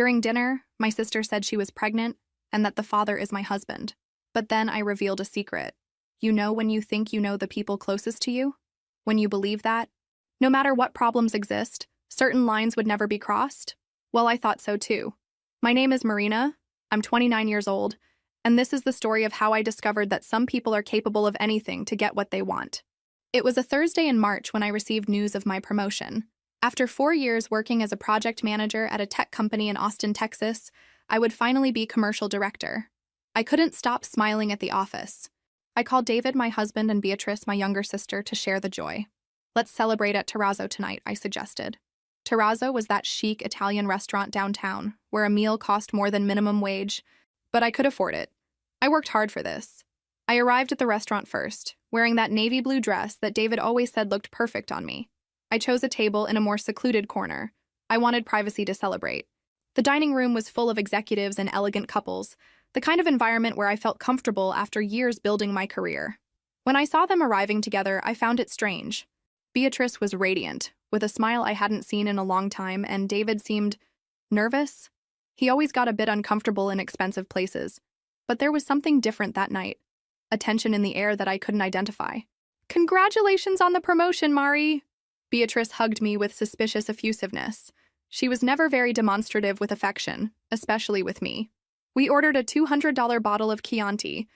During dinner, my sister said she was pregnant and that the father is my husband. But then I revealed a secret. You know when you think you know the people closest to you? When you believe that? No matter what problems exist, certain lines would never be crossed? Well, I thought so too. My name is Marina, I'm 29 years old, and this is the story of how I discovered that some people are capable of anything to get what they want. It was a Thursday in March when I received news of my promotion. After 4 years working as a project manager at a tech company in Austin, Texas, I would finally be commercial director. I couldn't stop smiling at the office. I called David, my husband, and Beatrice, my younger sister, to share the joy. Let's celebrate at Terrazzo tonight, I suggested. Terrazzo was that chic Italian restaurant downtown, where a meal cost more than minimum wage, but I could afford it. I worked hard for this. I arrived at the restaurant first, wearing that navy blue dress that David always said looked perfect on me. I chose a table in a more secluded corner. I wanted privacy to celebrate. The dining room was full of executives and elegant couples, the kind of environment where I felt comfortable after years building my career. When I saw them arriving together, I found it strange. Beatrice was radiant, with a smile I hadn't seen in a long time, and David seemed nervous. He always got a bit uncomfortable in expensive places. But there was something different that night, a tension in the air that I couldn't identify. Congratulations on the promotion, Mari! Beatrice hugged me with suspicious effusiveness. She was never very demonstrative with affection, especially with me. We ordered a $200 bottle of Chianti,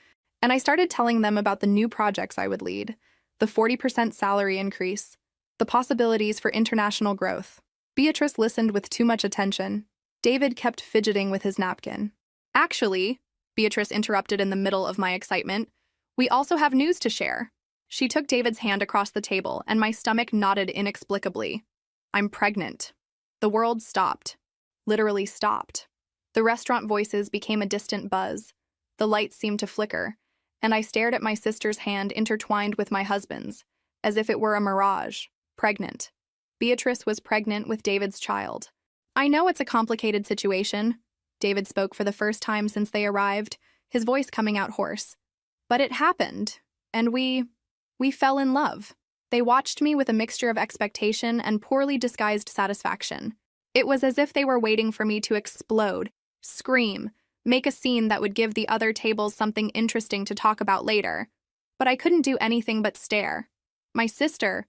and I started telling them about the new projects I would lead, the 40% salary increase, the possibilities for international growth. Beatrice listened with too much attention. David kept fidgeting with his napkin. Actually, Beatrice interrupted in the middle of my excitement, we also have news to share. She took David's hand across the table, and my stomach knotted inexplicably. I'm pregnant. The world stopped. Literally stopped. The restaurant voices became a distant buzz. The lights seemed to flicker, and I stared at my sister's hand intertwined with my husband's, as if it were a mirage. Pregnant. Beatrice was pregnant with David's child. I know it's a complicated situation. David spoke for the first time since they arrived, his voice coming out hoarse. But it happened, and we fell in love. They watched me with a mixture of expectation and poorly disguised satisfaction. It was as if they were waiting for me to explode, scream, make a scene that would give the other tables something interesting to talk about later. But I couldn't do anything but stare. My sister,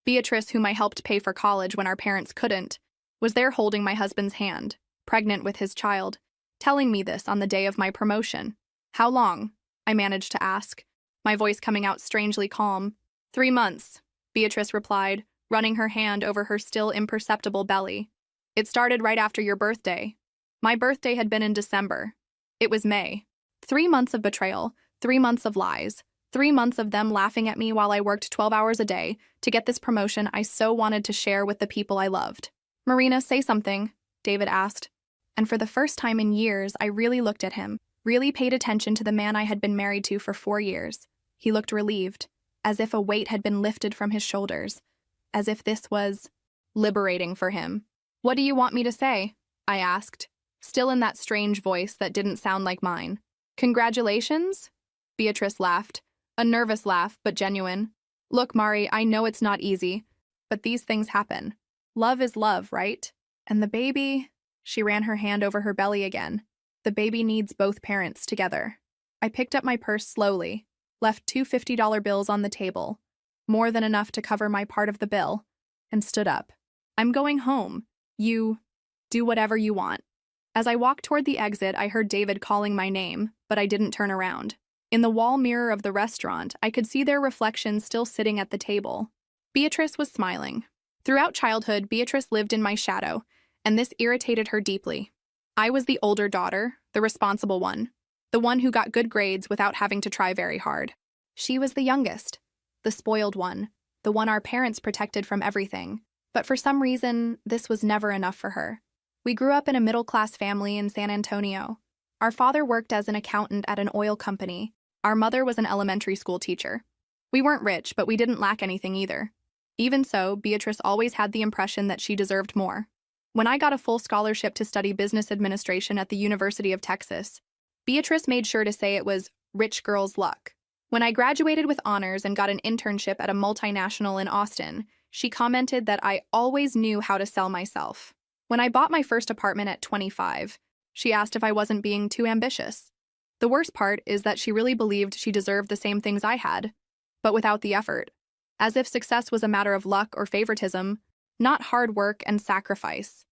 Beatrice, whom I helped pay for college when our parents couldn't, was there holding my husband's hand, pregnant with his child, telling me this on the day of my promotion. How long? I managed to ask, my voice coming out strangely calm. 3 months, Beatrice replied, running her hand over her still imperceptible belly. It started right after your birthday. My birthday had been in December. It was May. 3 months of betrayal, 3 months of lies, 3 months of them laughing at me while I worked 12 hours a day to get this promotion I so wanted to share with the people I loved. Marina, say something, David asked. And for the first time in years, I really looked at him, really paid attention to the man I had been married to for 4 years. He looked relieved, as if a weight had been lifted from his shoulders, as if this was liberating for him. What do you want me to say? I asked, still in that strange voice that didn't sound like mine. Congratulations? Beatrice laughed, a nervous laugh, but genuine. Look, Mari, I know it's not easy, but these things happen. Love is love, right? And the baby... She ran her hand over her belly again. The baby needs both parents together. I picked up my purse slowly, left 2 $50 bills on the table, more than enough to cover my part of the bill, and stood up. I'm going home. You do whatever you want. As I walked toward the exit, I heard David calling my name, but I didn't turn around. In the wall mirror of the restaurant, I could see their reflections still sitting at the table. Beatrice was smiling. Throughout childhood, Beatrice lived in my shadow, and this irritated her deeply. I was the older daughter, the responsible one, the one who got good grades without having to try very hard. She was the youngest, the spoiled one, the one our parents protected from everything. But for some reason, this was never enough for her. We grew up in a middle-class family in San Antonio. Our father worked as an accountant at an oil company. Our mother was an elementary school teacher. We weren't rich, but we didn't lack anything either. Even so, Beatrice always had the impression that she deserved more. When I got a full scholarship to study business administration at the University of Texas, Beatrice made sure to say it was rich girl's luck. When I graduated with honors and got an internship at a multinational in Austin, she commented that I always knew how to sell myself. When I bought my first apartment at 25, she asked if I wasn't being too ambitious. The worst part is that she really believed she deserved the same things I had, but without the effort, as if success was a matter of luck or favoritism, not hard work and sacrifice.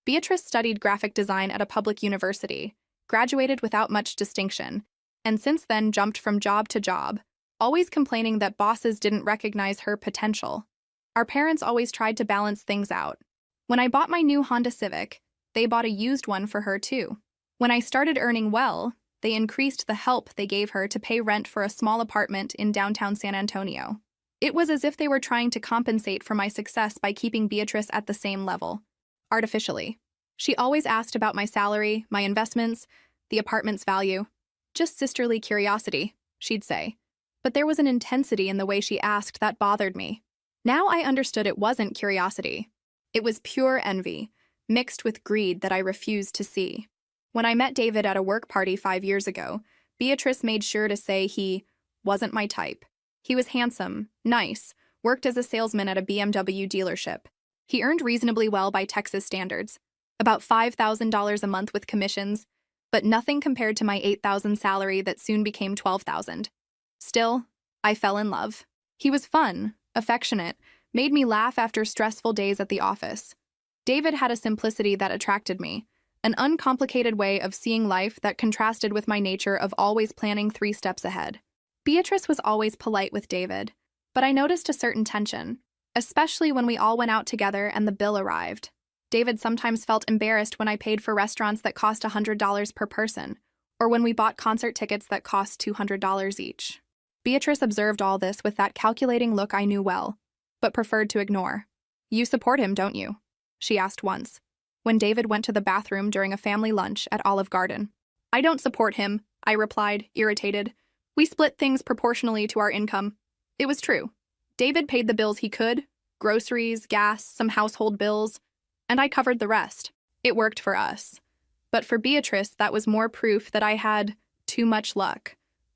Beatrice studied graphic design at a public university, graduated without much distinction, and since then jumped from job to job, always complaining that bosses didn't recognize her potential. Our parents always tried to balance things out. When I bought my new Honda Civic, they bought a used one for her too. When I started earning well, they increased the help they gave her to pay rent for a small apartment in downtown San Antonio. It was as if they were trying to compensate for my success by keeping Beatrice at the same level, artificially. She always asked about my salary, my investments, the apartment's value. Just sisterly curiosity, she'd say. But there was an intensity in the way she asked that bothered me. Now I understood it wasn't curiosity. It was pure envy, mixed with greed that I refused to see. When I met David at a work party 5 years ago, Beatrice made sure to say he wasn't my type. He was handsome, nice, worked as a salesman at a BMW dealership. He earned reasonably well by Texas standards, about $5,000 a month with commissions, but nothing compared to my $8,000 salary that soon became $12,000. Still, I fell in love. He was fun, affectionate, made me laugh after stressful days at the office. David had a simplicity that attracted me, an uncomplicated way of seeing life that contrasted with my nature of always planning 3 steps ahead. Beatrice was always polite with David, but I noticed a certain tension, especially when we all went out together and the bill arrived. David sometimes felt embarrassed when I paid for restaurants that cost $100 per person, or when we bought concert tickets that cost $200 each. Beatrice observed all this with that calculating look I knew well, but preferred to ignore. "You support him, don't you?" she asked once, when David went to the bathroom during a family lunch at Olive Garden. "I don't support him," I replied, irritated. "We split things proportionally to our income." It was true. David paid the bills he could, groceries, gas, some household bills, and I covered the rest. It worked for us. But for Beatrice, that was more proof that I had too much luck.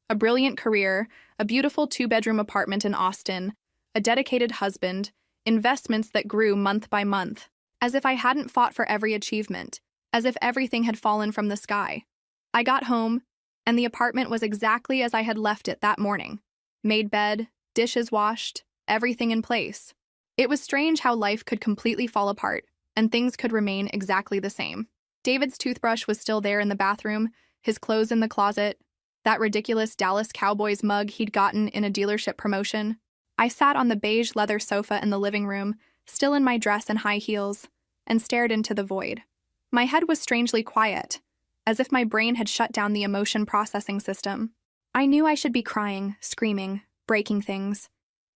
A brilliant career, a beautiful 2-bedroom apartment in Austin, a dedicated husband, investments that grew month by month, as if I hadn't fought for every achievement, as if everything had fallen from the sky. I got home, and the apartment was exactly as I had left it that morning. Made bed, dishes washed, everything in place. It was strange how life could completely fall apart, and things could remain exactly the same. David's toothbrush was still there in the bathroom, his clothes in the closet, that ridiculous Dallas Cowboys mug he'd gotten in a dealership promotion. I sat on the beige leather sofa in the living room, still in my dress and high heels, and stared into the void. My head was strangely quiet, as if my brain had shut down the emotion processing system. I knew I should be crying, screaming, breaking things,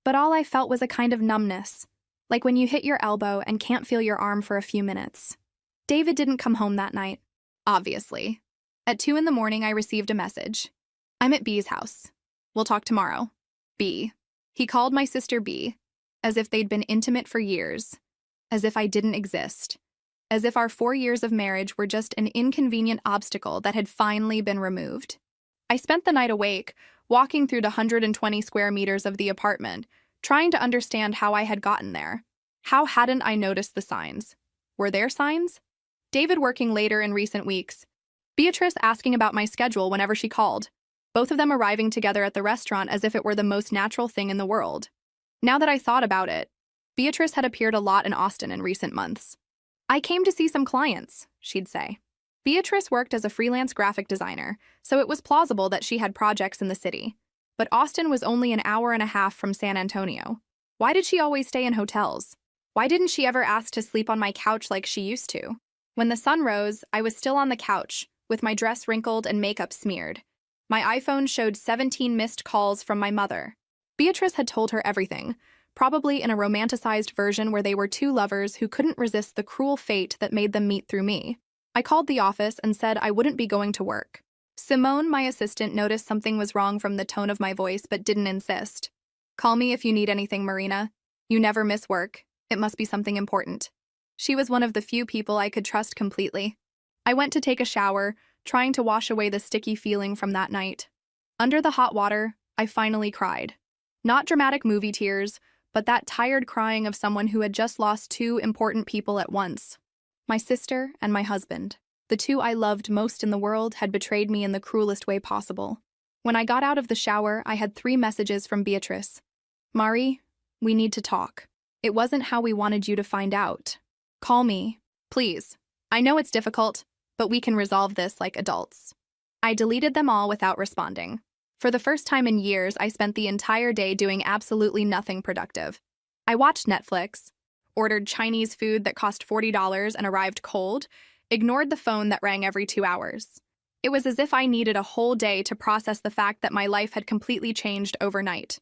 but all I felt was a kind of numbness, like when you hit your elbow and can't feel your arm for a few minutes. David didn't come home that night, obviously. At 2 in the morning, I received a message. "I'm at B's house. We'll talk tomorrow." B. He called my sister B, as if they'd been intimate for years, as if I didn't exist, as if our 4 years of marriage were just an inconvenient obstacle that had finally been removed. I spent the night awake, walking through the 120 square meters of the apartment, trying to understand how I had gotten there. How hadn't I noticed the signs? Were there signs? David working later in recent weeks. Beatrice asking about my schedule whenever she called. Both of them arriving together at the restaurant as if it were the most natural thing in the world. Now that I thought about it, Beatrice had appeared a lot in Austin in recent months. "I came to see some clients," she'd say. Beatrice worked as a freelance graphic designer, so it was plausible that she had projects in the city. But Austin was only an hour and a half from San Antonio. Why did she always stay in hotels? Why didn't she ever ask to sleep on my couch like she used to? When the sun rose, I was still on the couch, with my dress wrinkled and makeup smeared. My iPhone showed 17 missed calls from my mother. Beatrice had told her everything, probably in a romanticized version where they were 2 lovers who couldn't resist the cruel fate that made them meet through me. I called the office and said I wouldn't be going to work. Simone, my assistant, noticed something was wrong from the tone of my voice but didn't insist. "Call me if you need anything, Marina. You never miss work. It must be something important." She was one of the few people I could trust completely. I went to take a shower, trying to wash away the sticky feeling from that night. Under the hot water, I finally cried. Not dramatic movie tears, but that tired crying of someone who had just lost 2 important people at once. My sister and my husband, the two I loved most in the world, had betrayed me in the cruelest way possible. When I got out of the shower, I had 3 messages from Beatrice. Mari, we need to talk. It wasn't how we wanted you to find out. Call me, please. I know it's difficult, but we can resolve this like adults. I deleted them all without responding. For the first time in years, I spent the entire day doing absolutely nothing productive. I watched Netflix, ordered Chinese food that cost $40 and arrived cold, ignored the phone that rang every 2 hours. It was as if I needed a whole day to process the fact that my life had completely changed overnight.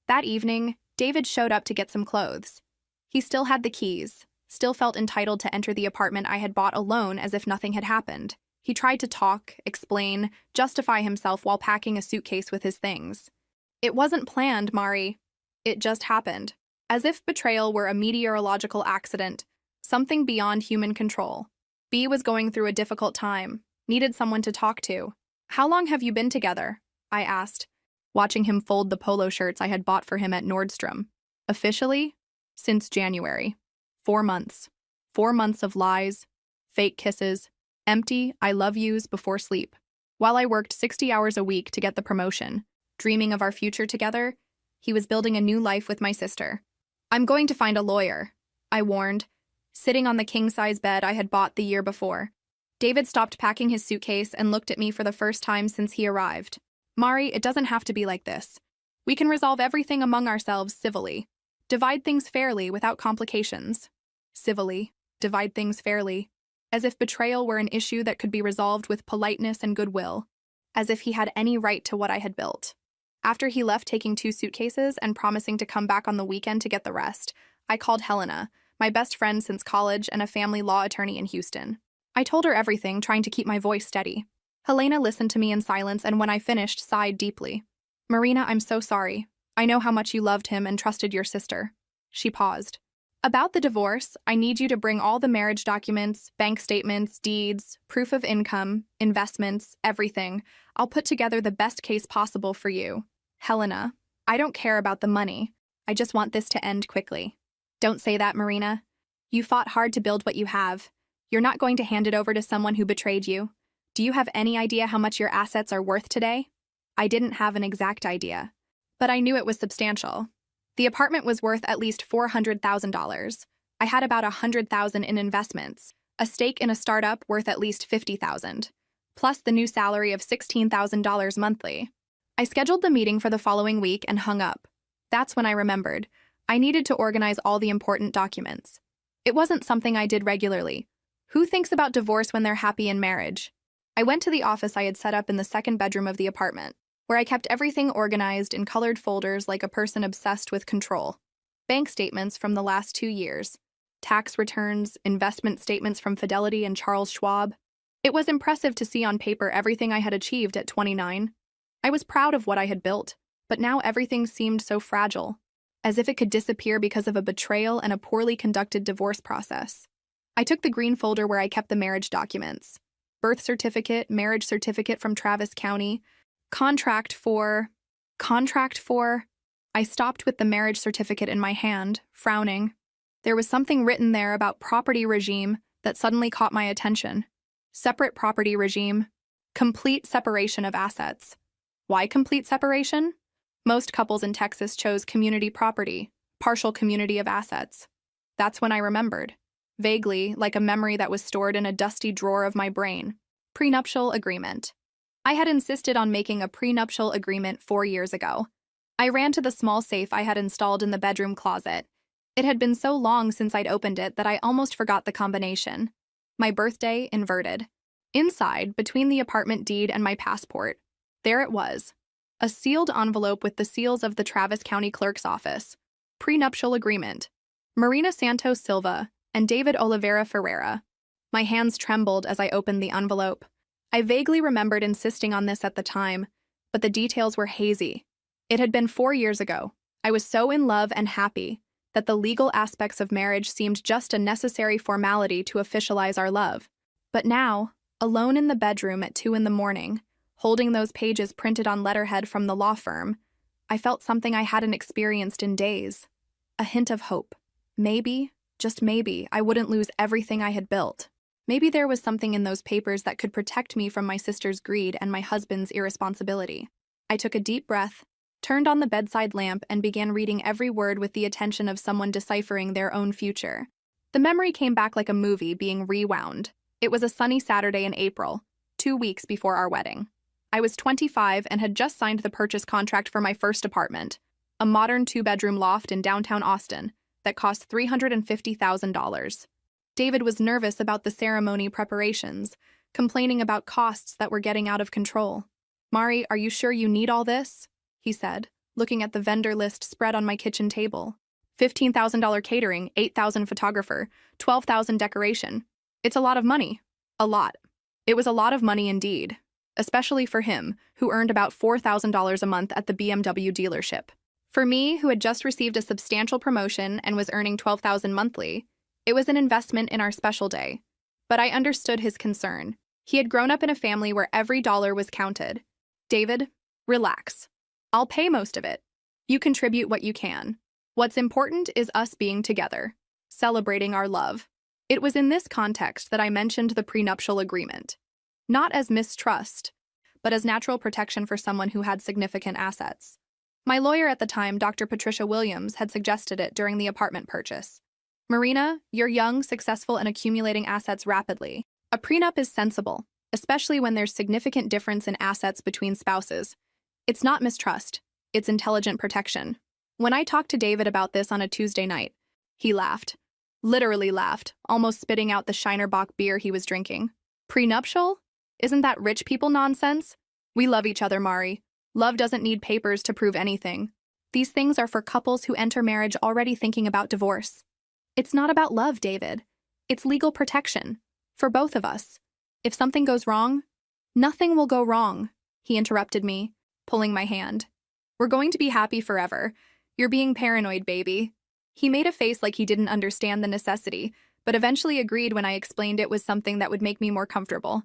That evening, David showed up to get some clothes. He still had the keys, still felt entitled to enter the apartment I had bought alone as if nothing had happened. He tried to talk, explain, justify himself while packing a suitcase with his things. It wasn't planned, Mari. It just happened. As if betrayal were a meteorological accident, something beyond human control. B was going through a difficult time, needed someone to talk to. How long have you been together? I asked, watching him fold the polo shirts I had bought for him at Nordstrom. Officially? Since January. 4 months. 4 months of lies, fake kisses, empty I love yous before sleep. While I worked 60 hours a week to get the promotion, dreaming of our future together, he was building a new life with my sister. I'm going to find a lawyer, I warned, sitting on the king-size bed I had bought the year before. David stopped packing his suitcase and looked at me for the first time since he arrived. Mari, it doesn't have to be like this. We can resolve everything among ourselves civilly. Divide things fairly without complications. Civilly. Divide things fairly. As if betrayal were an issue that could be resolved with politeness and goodwill. As if he had any right to what I had built. After he left taking 2 suitcases and promising to come back on the weekend to get the rest, I called Helena, my best friend since college and a family law attorney in Houston. I told her everything, trying to keep my voice steady. Helena listened to me in silence and when I finished, sighed deeply. Marina, I'm so sorry. I know how much you loved him and trusted your sister. She paused. About the divorce, I need you to bring all the marriage documents, bank statements, deeds, proof of income, investments, everything. I'll put together the best case possible for you. Helena, I don't care about the money. I just want this to end quickly. Don't say that, Marina. You fought hard to build what you have. You're not going to hand it over to someone who betrayed you. Do you have any idea how much your assets are worth today? I didn't have an exact idea, but I knew it was substantial. The apartment was worth at least $400,000. I had about $100,000 in investments, a stake in a startup worth at least $50,000, plus the new salary of $16,000 monthly. I scheduled the meeting for the following week and hung up. That's when I remembered. I needed to organize all the important documents. It wasn't something I did regularly. Who thinks about divorce when they're happy in marriage? I went to the office I had set up in the 2nd bedroom of the apartment, where I kept everything organized in colored folders like a person obsessed with control. Bank statements from the last 2 years, tax returns, investment statements from Fidelity and Charles Schwab. It was impressive to see on paper everything I had achieved at 29. I was proud of what I had built, but now everything seemed so fragile, as if it could disappear because of a betrayal and a poorly conducted divorce process. I took the green folder where I kept the marriage documents. Birth certificate, marriage certificate from Travis County, contract for... I stopped with the marriage certificate in my hand, frowning. There was something written there about property regime that suddenly caught my attention. Separate property regime. Complete separation of assets. Why complete separation? Most couples in Texas chose community property, partial community of assets. That's when I remembered. Vaguely, like a memory that was stored in a dusty drawer of my brain. Prenuptial agreement. I had insisted on making a prenuptial agreement 4 years ago. I ran to the small safe I had installed in the bedroom closet. It had been so long since I'd opened it that I almost forgot the combination. My birthday inverted. Inside, between the apartment deed and my passport, there it was. A sealed envelope with the seals of the Travis County Clerk's office. Prenuptial agreement. Marina Santos Silva and David Oliveira Ferreira. My hands trembled as I opened the envelope. I vaguely remembered insisting on this at the time, but the details were hazy. It had been 4 years ago. I was so in love and happy that the legal aspects of marriage seemed just a necessary formality to officialize our love. But now, alone in the bedroom at 2 in the morning, holding those pages printed on letterhead from the law firm, I felt something I hadn't experienced in days. A hint of hope. Maybe, just maybe, I wouldn't lose everything I had built. Maybe there was something in those papers that could protect me from my sister's greed and my husband's irresponsibility. I took a deep breath, turned on the bedside lamp, and began reading every word with the attention of someone deciphering their own future. The memory came back like a movie being rewound. It was a sunny Saturday in April, 2 weeks before our wedding. I was 25 and had just signed the purchase contract for my first apartment, a modern 2-bedroom loft in downtown Austin that cost $350,000. David was nervous about the ceremony preparations, complaining about costs that were getting out of control. "Mari, are you sure you need all this?" he said, looking at the vendor list spread on my kitchen table. $15,000 catering, $8,000 photographer, $12,000 decoration. It's a lot of money. A lot. It was a lot of money indeed, especially for him, who earned about $4,000 a month at the BMW dealership. For me, who had just received a substantial promotion and was earning $12,000 monthly, it was an investment in our special day. But I understood his concern. He had grown up in a family where every dollar was counted. "David, relax. I'll pay most of it. You contribute what you can. What's important is us being together, celebrating our love." It was in this context that I mentioned the prenuptial agreement. Not as mistrust, but as natural protection for someone who had significant assets. My lawyer at the time, Dr. Patricia Williams, had suggested it during the apartment purchase. "Marina, you're young, successful, and accumulating assets rapidly. A prenup is sensible, especially when there's significant difference in assets between spouses. It's not mistrust, it's intelligent protection." When I talked to David about this on a Tuesday night, he laughed. Literally laughed, almost spitting out the Shinerbach beer he was drinking. "Prenuptial? Isn't that rich people nonsense? We love each other, Mari. Love doesn't need papers to prove anything. These things are for couples who enter marriage already thinking about divorce. It's not about love, David. It's legal protection. For both of us. If something goes wrong, nothing will go wrong," he interrupted me, pulling my hand. "We're going to be happy forever. You're being paranoid, baby." He made a face like he didn't understand the necessity, but eventually agreed when I explained it was something that would make me more comfortable.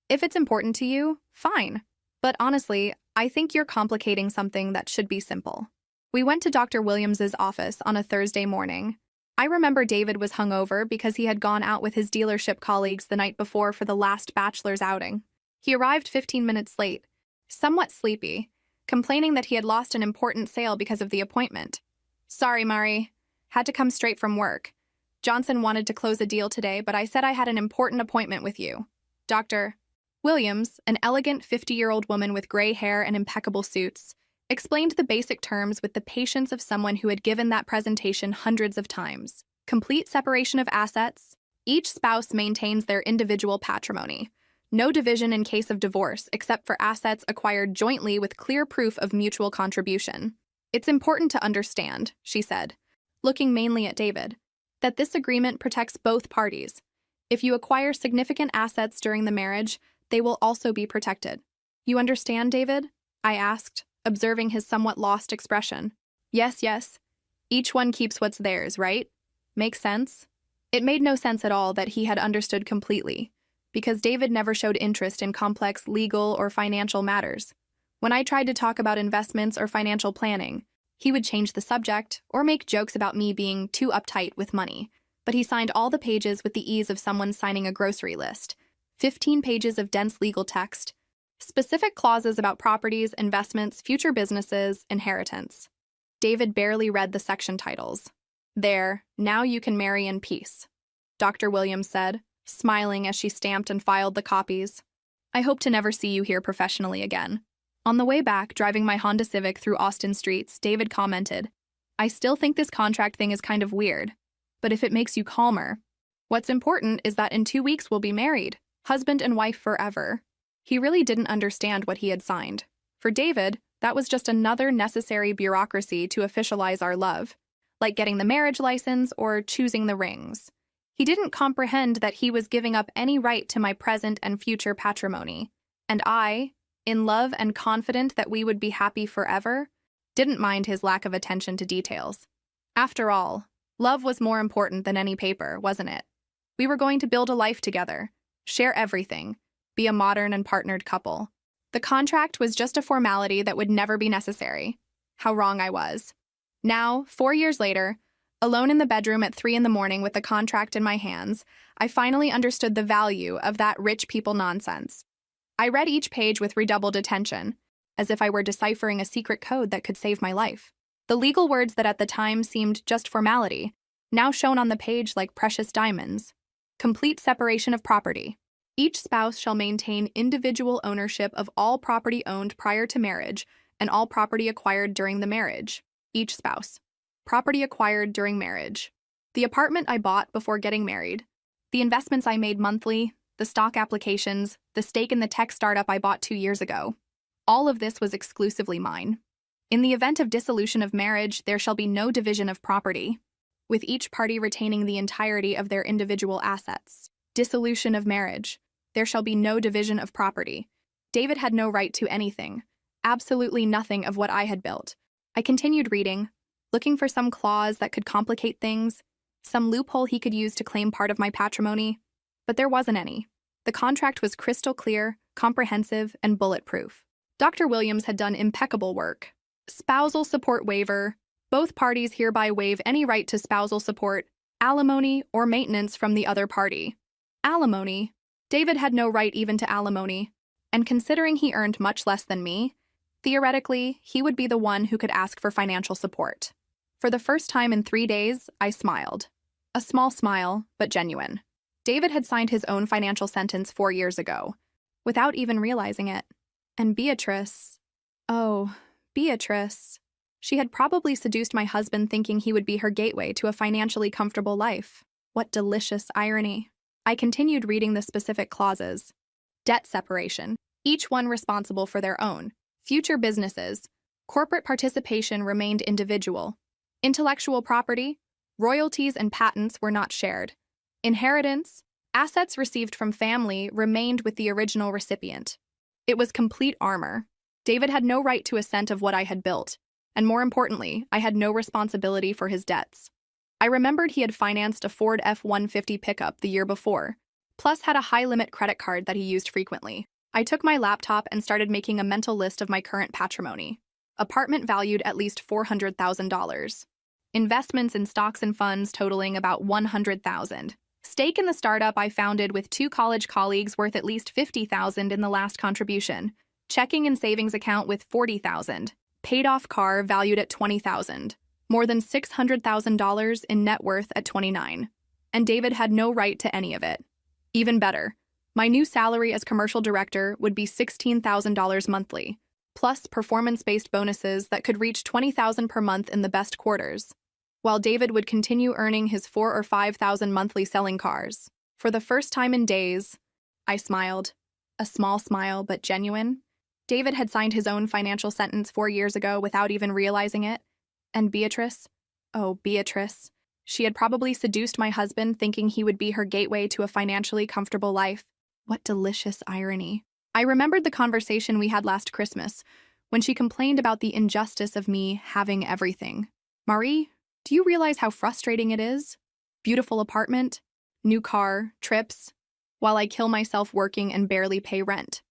"If it's important to you, fine. But honestly, I think you're complicating something that should be simple." We went to Dr. Williams's office on a Thursday morning. I remember David was hungover because he had gone out with his dealership colleagues the night before for the last bachelor's outing. He arrived 15 minutes late, somewhat sleepy, complaining that he had lost an important sale because of the appointment. "Sorry, Mari. Had to come straight from work. Johnson wanted to close a deal today, but I said I had an important appointment with you." Dr. Williams, an elegant 50-year-old woman with gray hair and impeccable suits, explained the basic terms with the patience of someone who had given that presentation hundreds of times. Complete separation of assets. Each spouse maintains their individual patrimony. No division in case of divorce except for assets acquired jointly with clear proof of mutual contribution. "It's important to understand," she said, looking mainly at David, "that this agreement protects both parties. If you acquire significant assets during the marriage, they will also be protected." "You understand, David?" I asked, observing his somewhat lost expression. Yes. Each one keeps what's theirs, right? Makes sense?" It made no sense at all that he had understood completely, because David never showed interest in complex legal or financial matters. When I tried to talk about investments or financial planning, he would change the subject or make jokes about me being too uptight with money, but he signed all the pages with the ease of someone signing a grocery list. 15 pages of dense legal text, specific clauses about properties, investments, future businesses, inheritance. David barely read the section titles. "There, now you can marry in peace," Dr. Williams said, smiling as she stamped and filed the copies. "I hope to never see you here professionally again." On the way back, driving my Honda Civic through Austin streets, David commented, "I still think this contract thing is kind of weird, but if it makes you calmer, what's important is that in 2 weeks we'll be married, husband and wife forever." He really didn't understand what he had signed. For David, that was just another necessary bureaucracy to officialize our love, like getting the marriage license or choosing the rings. He didn't comprehend that he was giving up any right to my present and future patrimony, and I, in love and confident that we would be happy forever, didn't mind his lack of attention to details. After all, love was more important than any paper, wasn't it? We were going to build a life together, share everything, be a modern and partnered couple. The contract was just a formality that would never be necessary. How wrong I was. Now, 4 years later, Alone in the bedroom at 3 in the morning with the contract in my hands, I finally understood the value of that rich people nonsense. I read each page with redoubled attention, as if I were deciphering a secret code that could save my life. The legal words that at the time seemed just formality now shone on the page like precious diamonds. Complete separation of property. Each spouse shall maintain individual ownership of all property owned prior to marriage and all property acquired during the marriage. Each spouse. Property acquired during marriage. The apartment I bought before getting married. The investments I made monthly, the stock applications, the stake in the tech startup I bought 2 years ago. All of this was exclusively mine. In the event of dissolution of marriage, there shall be no division of property, with each party retaining the entirety of their individual assets. Dissolution of marriage. There shall be no division of property. David had no right to anything, absolutely nothing of what I had built. I continued reading, looking for some clause that could complicate things, some loophole he could use to claim part of my patrimony, but there wasn't any. The contract was crystal clear, comprehensive, and bulletproof. Dr. Williams had done impeccable work. Spousal support waiver. Both parties hereby waive any right to spousal support, alimony, or maintenance from the other party. Alimony. David had no right even to alimony, and considering he earned much less than me, theoretically, he would be the one who could ask for financial support. For the first time in 3 days, I smiled. A small smile, but genuine. David had signed his own financial sentence 4 years ago, without even realizing it. And Beatrice... Oh, Beatrice... She had probably seduced my husband thinking he would be her gateway to a financially comfortable life. What delicious irony. I continued reading the specific clauses. Debt separation. Each one responsible for their own. Future businesses. Corporate participation remained individual. Intellectual property. Royalties and patents were not shared. Inheritance. Assets received from family remained with the original recipient. It was complete armor. David had no right to a cent of what I had built. And more importantly, I had no responsibility for his debts. I remembered he had financed a Ford F-150 pickup the year before, plus had a high-limit credit card that he used frequently. I took my laptop and started making a mental list of my current patrimony. Apartment valued at least $400,000. Investments in stocks and funds totaling about $100,000. Stake in the startup I founded with 2 college colleagues worth at least $50,000 in the last contribution. Checking and savings account with $40,000. Paid-off car valued at $20,000, more than $600,000 in net worth at 29, and David had no right to any of it. Even better, my new salary as commercial director would be $16,000 monthly, plus performance-based bonuses that could reach $20,000 per month in the best quarters, while David would continue earning his $4,000 or $5,000 monthly selling cars. For the first time in days, I smiled, a small smile but genuine. David had signed his own financial sentence 4 years ago without even realizing it. And Beatrice? Oh, Beatrice. She had probably seduced my husband thinking he would be her gateway to a financially comfortable life. What delicious irony. I remembered the conversation we had last Christmas, when she complained about the injustice of me having everything. Marie, do you realize how frustrating it is? Beautiful apartment, new car, trips, while I kill myself working and barely pay rent.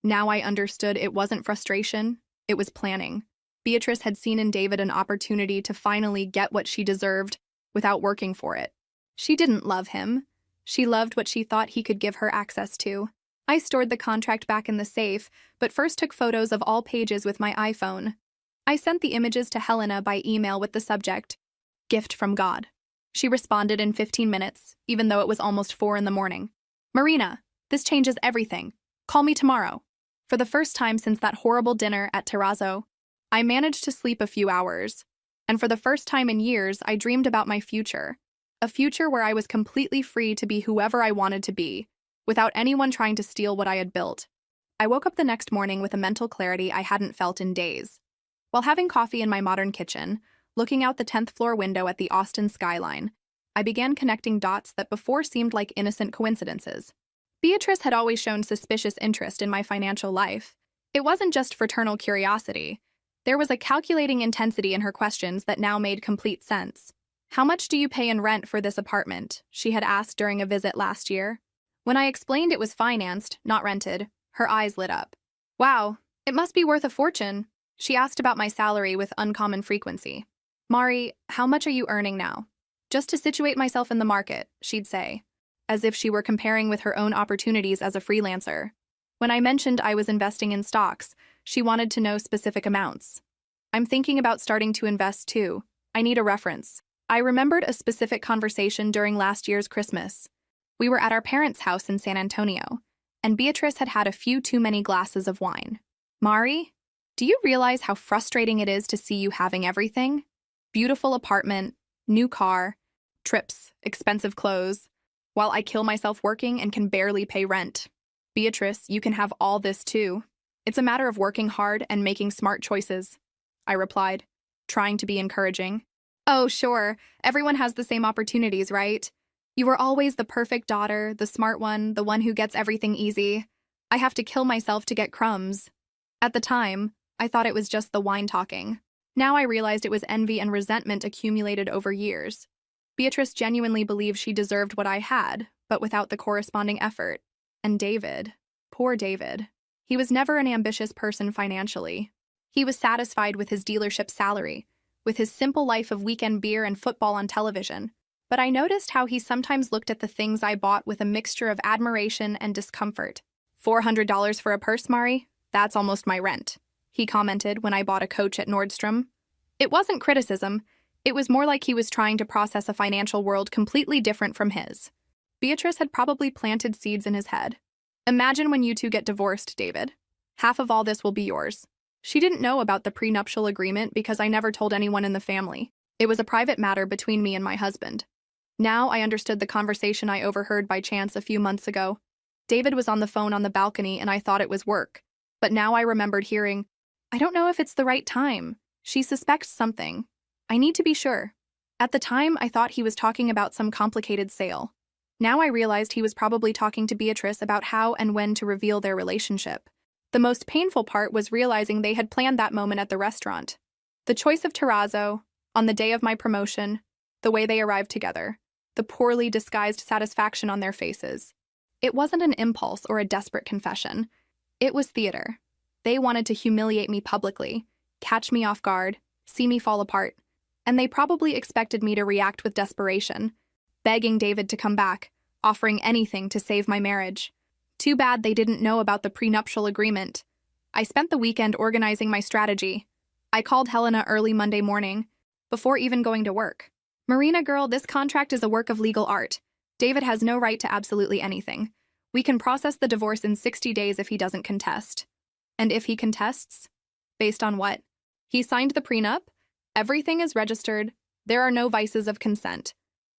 Now I understood it wasn't frustration, it was planning. Beatrice had seen in David an opportunity to finally get what she deserved without working for it. She didn't love him. She loved what she thought he could give her access to. I stored the contract back in the safe, but first took photos of all pages with my iPhone. I sent the images to Helena by email with the subject, "Gift from God." She responded in 15 minutes, even though it was almost 4 in the morning. "Marina, this changes everything. Call me tomorrow." For the first time since that horrible dinner at Terrazzo, I managed to sleep a few hours, and for the first time in years, I dreamed about my future, a future where I was completely free to be whoever I wanted to be, without anyone trying to steal what I had built. I woke up the next morning with a mental clarity I hadn't felt in days. While having coffee in my modern kitchen, looking out the 10th floor window at the Austin skyline, I began connecting dots that before seemed like innocent coincidences. Beatrice had always shown suspicious interest in my financial life. It wasn't just fraternal curiosity. There was a calculating intensity in her questions that now made complete sense. "How much do you pay in rent for this apartment?" she had asked during a visit last year. When I explained it was financed, not rented, her eyes lit up. "Wow, it must be worth a fortune." She asked about my salary with uncommon frequency. "Mari, how much are you earning now?" Just to situate myself in the market, she'd say, as if she were comparing with her own opportunities as a freelancer. When I mentioned I was investing in stocks, she wanted to know specific amounts. I'm thinking about starting to invest too. I need a reference. I remembered a specific conversation during last year's Christmas. We were at our parents' house in San Antonio, and Beatrice had had a few too many glasses of wine. Mari, do you realize how frustrating it is to see you having everything? Beautiful apartment, new car, trips, expensive clothes, while I kill myself working and can barely pay rent. Beatrice, you can have all this too. It's a matter of working hard and making smart choices, I replied, trying to be encouraging. Oh, sure, everyone has the same opportunities, right? You were always the perfect daughter, the smart one, the one who gets everything easy. I have to kill myself to get crumbs. At the time, I thought it was just the wine talking. Now I realized it was envy and resentment accumulated over years. Beatrice genuinely believed she deserved what I had, but without the corresponding effort. And David, poor David. He was never an ambitious person financially. He was satisfied with his dealership salary, with his simple life of weekend beer and football on television. But I noticed how he sometimes looked at the things I bought with a mixture of admiration and discomfort. $400 for a purse, Mari? That's almost my rent, he commented when I bought a coach at Nordstrom. It wasn't criticism. It was more like he was trying to process a financial world completely different from his. Beatrice had probably planted seeds in his head. Imagine when you two get divorced, David. Half of all this will be yours. She didn't know about the prenuptial agreement because I never told anyone in the family. It was a private matter between me and my husband. Now I understood the conversation I overheard by chance a few months ago. David was on the phone on the balcony and I thought it was work. But now I remembered hearing, I don't know if it's the right time. She suspects something. I need to be sure. At the time, I thought he was talking about some complicated sale. Now I realized he was probably talking to Beatrice about how and when to reveal their relationship. The most painful part was realizing they had planned that moment at the restaurant. The choice of terrazzo, on the day of my promotion, the way they arrived together, the poorly disguised satisfaction on their faces. It wasn't an impulse or a desperate confession. It was theater. They wanted to humiliate me publicly, catch me off guard, see me fall apart, and they probably expected me to react with desperation, begging David to come back, offering anything to save my marriage. Too bad they didn't know about the prenuptial agreement. I spent the weekend organizing my strategy. I called Helena early Monday morning, before even going to work. Marina girl, this contract is a work of legal art. David has no right to absolutely anything. We can process the divorce in 60 days if he doesn't contest. And if he contests? Based on what? He signed the prenup. Everything is registered. There are no vices of consent.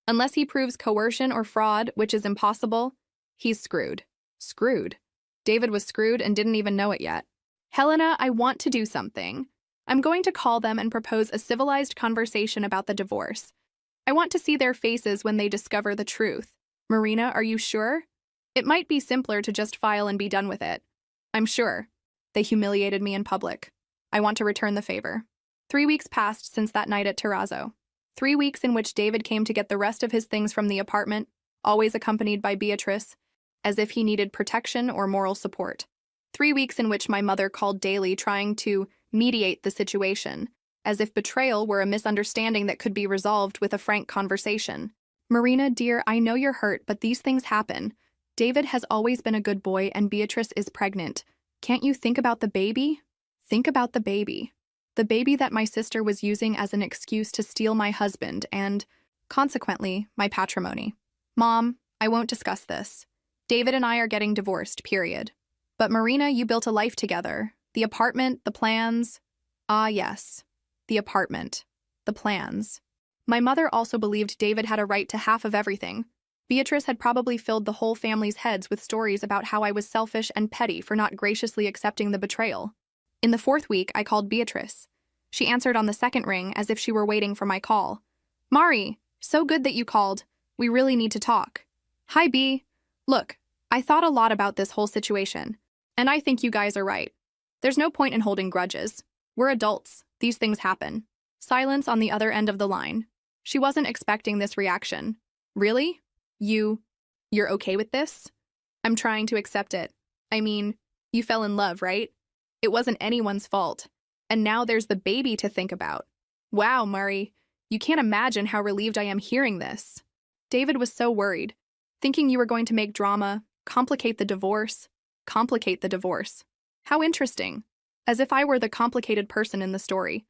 Unless he proves coercion or fraud, which is impossible, he's screwed. Screwed. David was screwed and didn't even know it yet. Helena, I want to do something. I'm going to call them and propose a civilized conversation about the divorce. I want to see their faces when they discover the truth. Marina, are you sure? It might be simpler to just file and be done with it. I'm sure. They humiliated me in public. I want to return the favor. 3 weeks passed since that night at Terrazzo. 3 weeks in which David came to get the rest of his things from the apartment, always accompanied by Beatrice, as if he needed protection or moral support. 3 weeks in which my mother called daily trying to mediate the situation, as if betrayal were a misunderstanding that could be resolved with a frank conversation. Marina, dear, I know you're hurt, but these things happen. David has always been a good boy and Beatrice is pregnant. Can't you think about the baby? Think about the baby. The baby that my sister was using as an excuse to steal my husband and, consequently, my patrimony. Mom, I won't discuss this. David and I are getting divorced, period. But Marina, you built a life together. The apartment, the plans. Ah, yes. The apartment. The plans. My mother also believed David had a right to half of everything. Beatrice had probably filled the whole family's heads with stories about how I was selfish and petty for not graciously accepting the betrayal. In the 4th week, I called Beatrice. She answered on the 2nd ring as if she were waiting for my call. Mari, so good that you called. We really need to talk. Hi, B. Look, I thought a lot about this whole situation, and I think you guys are right. There's no point in holding grudges. We're adults. These things happen. Silence on the other end of the line. She wasn't expecting this reaction. Really? You're okay with this? I'm trying to accept it. I mean, you fell in love, right? It wasn't anyone's fault. And now there's the baby to think about. Wow, Murray, You can't imagine how relieved I am hearing this. David was so worried, thinking you were going to make drama, complicate the divorce. Complicate the divorce. How interesting. As if I were the complicated person in the story.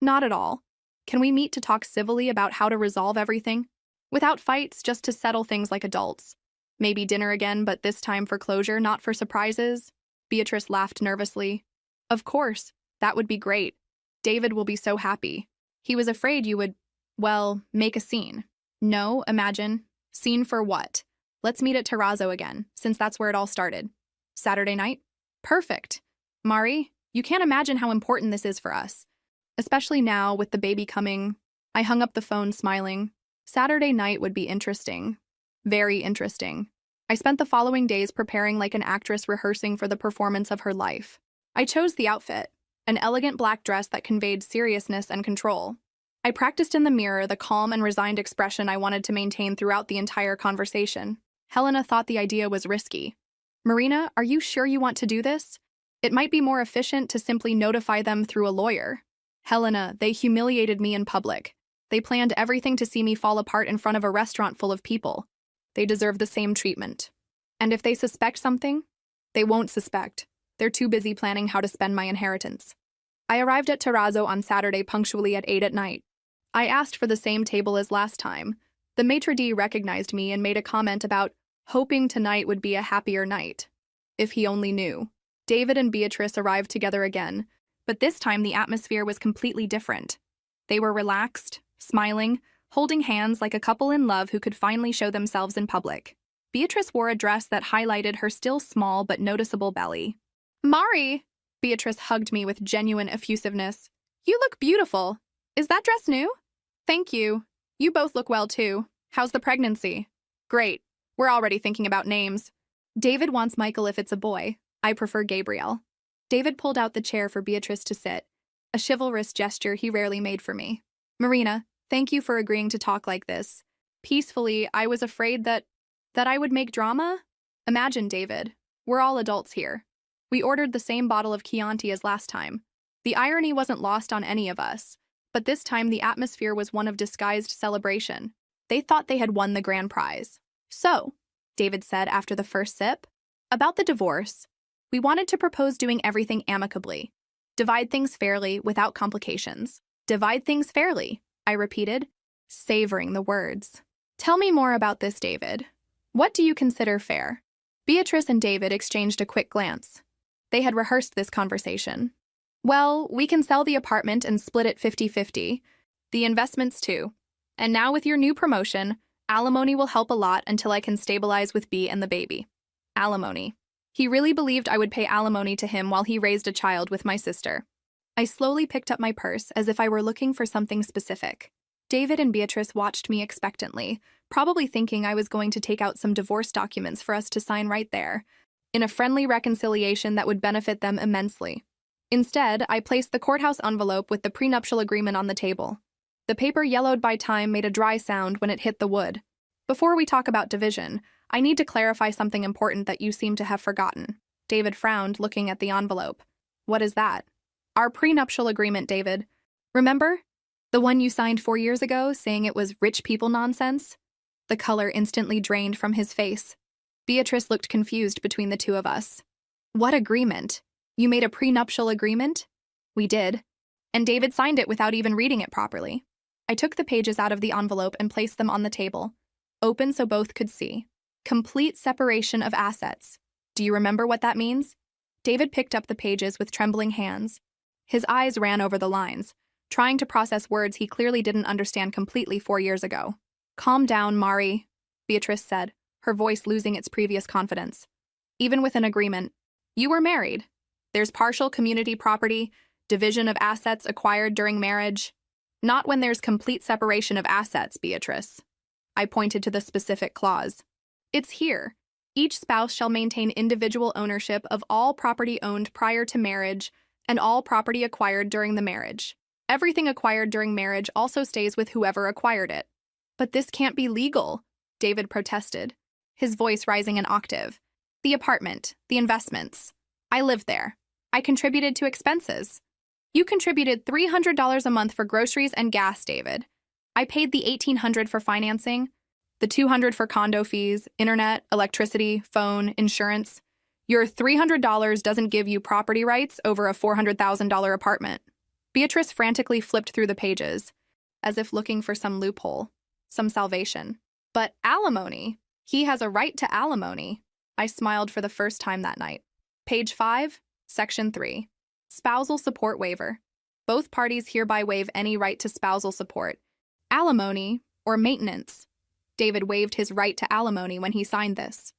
Not at all. Can we meet to talk civilly about how to resolve everything? Without fights, just to settle things like adults. Maybe dinner again, but this time for closure, not for surprises? Beatrice laughed nervously. Of course, that would be great. David will be so happy. He was afraid you would, well, make a scene. No, imagine. Scene for what? Let's meet at Terrazzo again, since that's where it all started. Saturday night? Perfect. Mari, you can't imagine how important this is for us. Especially now, with the baby coming. I hung up the phone smiling. Saturday night would be interesting. Very interesting. I spent the following days preparing like an actress rehearsing for the performance of her life. I chose the outfit, an elegant black dress that conveyed seriousness and control. I practiced in the mirror the calm and resigned expression I wanted to maintain throughout the entire conversation. Helena thought the idea was risky. Marina, are you sure you want to do this? It might be more efficient to simply notify them through a lawyer. Helena, they humiliated me in public. They planned everything to see me fall apart in front of a restaurant full of people. They deserve the same treatment. And if they suspect something, they won't suspect. They're too busy planning how to spend my inheritance. I arrived at Terrazzo on Saturday punctually at 8 at night. I asked for the same table as last time. The maitre d' recognized me and made a comment about hoping tonight would be a happier night. If he only knew. David and Beatrice arrived together again, but this time the atmosphere was completely different. They were relaxed, smiling, holding hands like a couple in love who could finally show themselves in public. Beatrice wore a dress that highlighted her still small but noticeable belly. Mari! Beatrice hugged me with genuine effusiveness. You look beautiful. Is that dress new? Thank you. You both look well too. How's the pregnancy? Great. We're already thinking about names. David wants Michael if it's a boy. I prefer Gabriel. David pulled out the chair for Beatrice to sit, a chivalrous gesture he rarely made for me. Marina, thank you for agreeing to talk like this. Peacefully, I was afraid that I would make drama? Imagine, David. We're all adults here. We ordered the same bottle of Chianti as last time. The irony wasn't lost on any of us, but this time the atmosphere was one of disguised celebration. They thought they had won the grand prize. So, David said after the first sip, about the divorce, we wanted to propose doing everything amicably. Divide things fairly without complications. Divide things fairly, I repeated, savoring the words. Tell me more about this, David. What do you consider fair? Beatrice and David exchanged a quick glance. They had rehearsed this conversation. Well, we can sell the apartment and split it 50-50. The investments too. And now with your new promotion, alimony will help a lot until I can stabilize with B and the baby. Alimony. He really believed I would pay alimony to him while he raised a child with my sister. I slowly picked up my purse as if I were looking for something specific. David and Beatrice watched me expectantly, probably thinking I was going to take out some divorce documents for us to sign right there, in a friendly reconciliation that would benefit them immensely. Instead, I placed the courthouse envelope with the prenuptial agreement on the table. The paper yellowed by time made a dry sound when it hit the wood. Before we talk about division, I need to clarify something important that you seem to have forgotten. David frowned, looking at the envelope. What is that? Our prenuptial agreement, David. Remember? The one you signed 4 years ago, saying it was rich people nonsense? The color instantly drained from his face. Beatrice looked confused between the two of us. What agreement? You made a prenuptial agreement? We did. And David signed it without even reading it properly. I took the pages out of the envelope and placed them on the table, open so both could see. Complete separation of assets. Do you remember what that means? David picked up the pages with trembling hands. His eyes ran over the lines, trying to process words he clearly didn't understand completely 4 years ago. Calm down, Mari, Beatrice said, her voice losing its previous confidence. Even with an agreement, you were married. There's partial community property, division of assets acquired during marriage. Not when there's complete separation of assets, Beatrice. I pointed to the specific clause. It's here. Each spouse shall maintain individual ownership of all property owned prior to marriage and all property acquired during the marriage. Everything acquired during marriage also stays with whoever acquired it. But this can't be legal, David protested, his voice rising an octave. The apartment, the investments. I lived there. I contributed to expenses. You contributed $300 a month for groceries and gas, David. I paid the $1,800 for financing, the $200 for condo fees, internet, electricity, phone, insurance. Your $300 doesn't give you property rights over a $400,000 apartment. Beatrice frantically flipped through the pages, as if looking for some loophole, some salvation. But alimony? He has a right to alimony. I smiled for the first time that night. Page 5, Section 3. Spousal support waiver. Both parties hereby waive any right to spousal support, alimony, or maintenance. David waived his right to alimony when he signed this.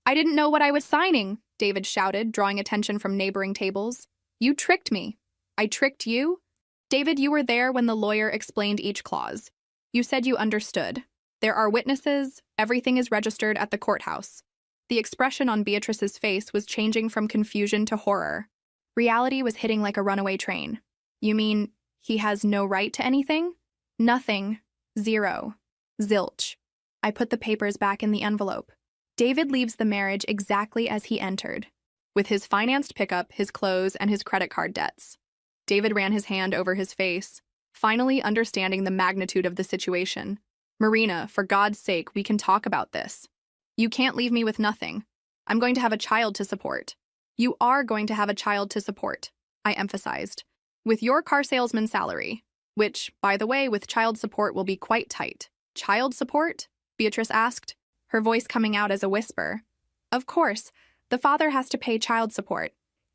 I didn't know what I was signing, David shouted, drawing attention from neighboring tables. You tricked me. I tricked you? David, you were there when the lawyer explained each clause. You said you understood. There are witnesses. Everything is registered at the courthouse. The expression on Beatrice's face was changing from confusion to horror. Reality was hitting like a runaway train. You mean he has no right to anything? Nothing. Zero. Zilch. I put the papers back in the envelope. David leaves the marriage exactly as he entered, with his financed pickup, his clothes, and his credit card debts. David ran his hand over his face, finally understanding the magnitude of the situation. Marina, for God's sake, we can talk about this. You can't leave me with nothing. I'm going to have a child to support. You are going to have a child to support, I emphasized. With your car salesman salary, which, by the way, with child support will be quite tight. Child support? Beatrice asked, her voice coming out as a whisper. Of course, the father has to pay child support.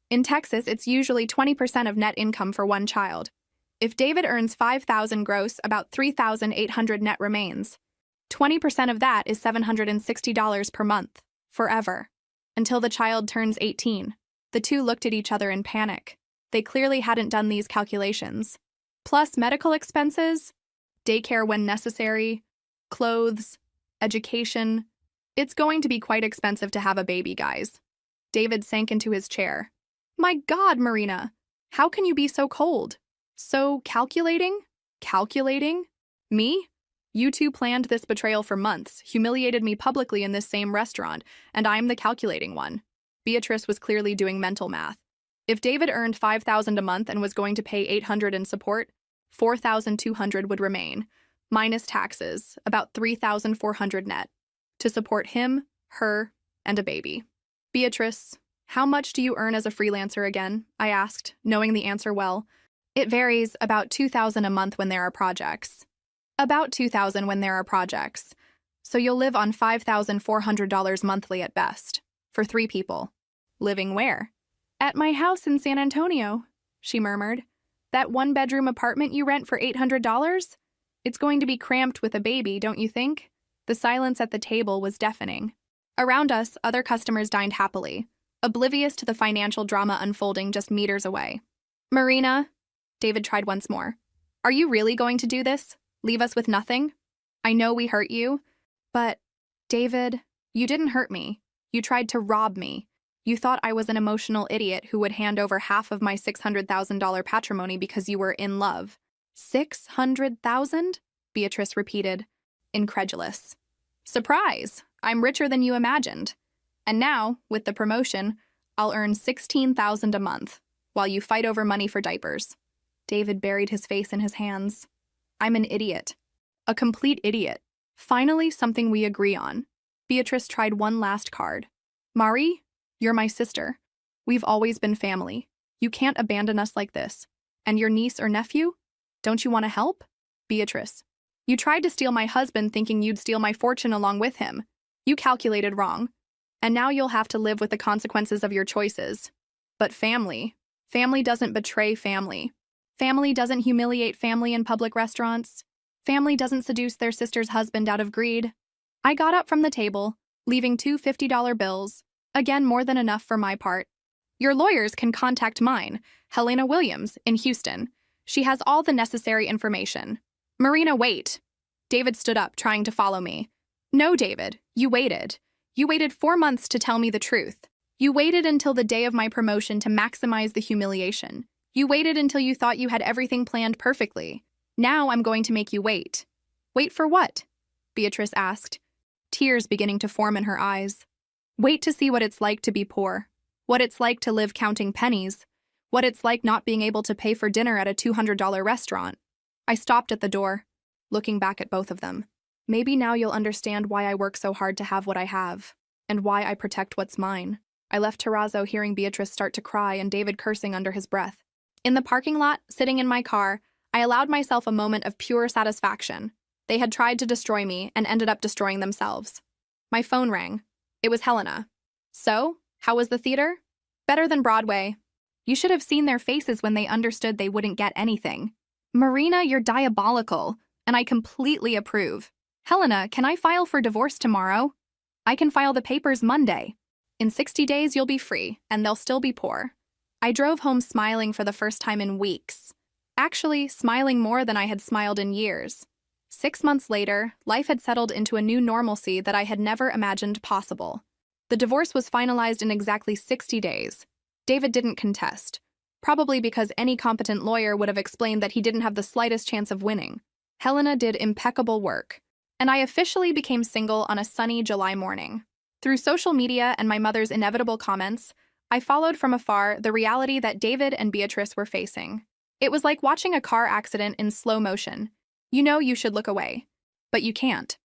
In Texas, it's usually 20% of net income for one child. If David earns $5,000 gross, about $3,800 net remains. 20% of that is $760 per month, forever, until the child turns 18. The two looked at each other in panic. They clearly hadn't done these calculations. Plus medical expenses, daycare when necessary, clothes, education. It's going to be quite expensive to have a baby, guys. David sank into his chair. My God, Marina, how can you be so cold? So calculating? Calculating? Me? You two planned this betrayal for months, humiliated me publicly in this same restaurant, and I'm the calculating one. Beatrice was clearly doing mental math. If David earned $5,000 a month and was going to pay $800 in support, $4,200 would remain, minus taxes, about $3,400 net, to support him, her, and a baby. Beatrice, how much do you earn as a freelancer again? I asked, knowing the answer well. It varies, about $2,000 a month when there are projects. About $2,000 when there are projects. So you'll live on $5,400 monthly at best, for 3 people. Living where? At my house in San Antonio, she murmured. That 1-bedroom apartment you rent for $800? It's going to be cramped with a baby, don't you think? The silence at the table was deafening. Around us, other customers dined happily, oblivious to the financial drama unfolding just meters away. Marina, David tried once more. Are you really going to do this? Leave us with nothing? I know we hurt you, but, David, you didn't hurt me. You tried to rob me. You thought I was an emotional idiot who would hand over half of my $600,000 patrimony because you were in love. 600,000? Beatrice repeated, incredulous. Surprise! I'm richer than you imagined. And now, with the promotion, I'll earn $16,000 a month, while you fight over money for diapers. David buried his face in his hands. I'm an idiot. A complete idiot. Finally, something we agree on. Beatrice tried one last card. Mari, you're my sister. We've always been family. You can't abandon us like this. And your niece or nephew? Don't you want to help? Beatrice. You tried to steal my husband thinking you'd steal my fortune along with him. You calculated wrong. And now you'll have to live with the consequences of your choices. But family doesn't betray family. Family doesn't humiliate family in public restaurants. Family doesn't seduce their sister's husband out of greed. I got up from the table, leaving 2 $50 bills, again more than enough for my part. Your lawyers can contact mine, Helena Williams, in Houston. She has all the necessary information. Marina, wait. David stood up, trying to follow me. No, David, you waited. You waited 4 months to tell me the truth. You waited until the day of my promotion to maximize the humiliation. You waited until you thought you had everything planned perfectly. Now I'm going to make you wait. Wait for what? Beatrice asked, tears beginning to form in her eyes. Wait to see what it's like to be poor, what it's like to live counting pennies, what it's like not being able to pay for dinner at a $200 restaurant. I stopped at the door. looking back at both of them. Maybe now you'll understand why I work so hard to have what I have, and why I protect what's mine. I left Terrazzo hearing Beatrice start to cry and David cursing under his breath. In the parking lot, sitting in my car, I allowed myself a moment of pure satisfaction. They had tried to destroy me and ended up destroying themselves. My phone rang. It was Helena. So, how was the theater? Better than Broadway. You should have seen their faces when they understood they wouldn't get anything. Marina, you're diabolical, and I completely approve. Helena, can I file for divorce tomorrow? I can file the papers Monday. In 60 days, you'll be free, and they'll still be poor. I drove home smiling for the first time in weeks. Actually, smiling more than I had smiled in years. 6 months later, life had settled into a new normalcy that I had never imagined possible. The divorce was finalized in exactly 60 days. David didn't contest, probably because any competent lawyer would have explained that he didn't have the slightest chance of winning. Helena did impeccable work, and I officially became single on a sunny July morning. Through social media and my mother's inevitable comments, I followed from afar the reality that David and Beatrice were facing. It was like watching a car accident in slow motion. You know you should look away, but you can't.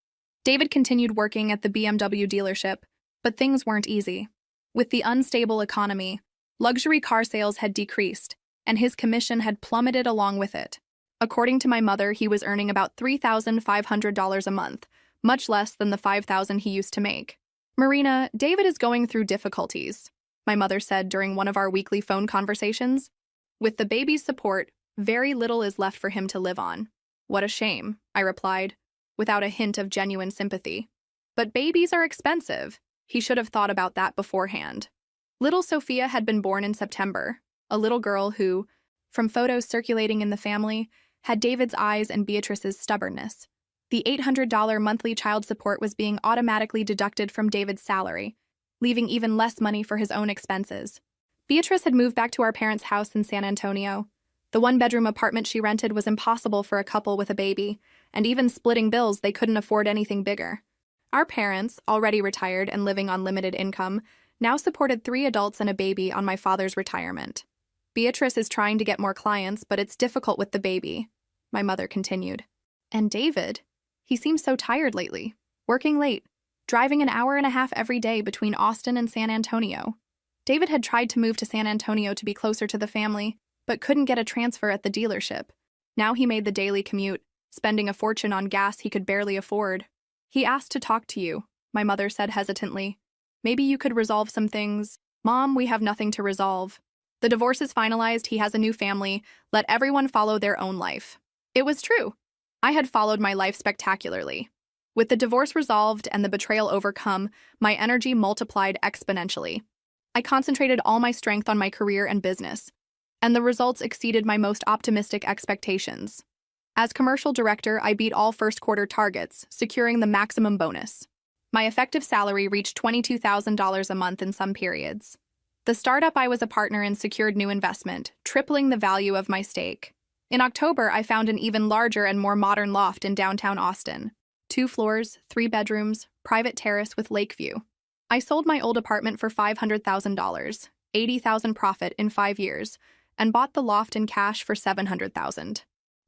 David continued working at the BMW dealership, but things weren't easy. With the unstable economy, luxury car sales had decreased, and his commission had plummeted along with it. According to my mother, he was earning about $3,500 a month, much less than the $5,000 he used to make. Marina, David is going through difficulties, my mother said during one of our weekly phone conversations. With the baby's support, very little is left for him to live on. What a shame, I replied, without a hint of genuine sympathy. But babies are expensive. He should have thought about that beforehand. Little Sophia had been born in September, a little girl who, from photos circulating in the family, had David's eyes and Beatrice's stubbornness. The $800 monthly child support was being automatically deducted from David's salary, leaving even less money for his own expenses. Beatrice had moved back to our parents' house in San Antonio. The one-bedroom apartment she rented was impossible for a couple with a baby, and even splitting bills, they couldn't afford anything bigger. Our parents, already retired and living on limited income, now supported 3 adults and a baby on my father's retirement. Beatrice is trying to get more clients, but it's difficult with the baby, my mother continued. And David? He seems so tired lately, working late, driving an hour and a half every day between Austin and San Antonio. David had tried to move to San Antonio to be closer to the family, but couldn't get a transfer at the dealership. Now he made the daily commute, spending a fortune on gas he could barely afford. He asked to talk to you, my mother said hesitantly. Maybe you could resolve some things. Mom, we have nothing to resolve. The divorce is finalized, he has a new family, let everyone follow their own life. It was true. I had followed my life spectacularly. With the divorce resolved and the betrayal overcome, my energy multiplied exponentially. I concentrated all my strength on my career and business, and the results exceeded my most optimistic expectations. As commercial director, I beat all first-quarter targets, securing the maximum bonus. My effective salary reached $22,000 a month in some periods. The startup I was a partner in secured new investment, tripling the value of my stake. In October, I found an even larger and more modern loft in downtown Austin. 2 floors, 3 bedrooms, private terrace with lake view. I sold my old apartment for $500,000, $80,000 profit in 5 years, and bought the loft in cash for $700,000.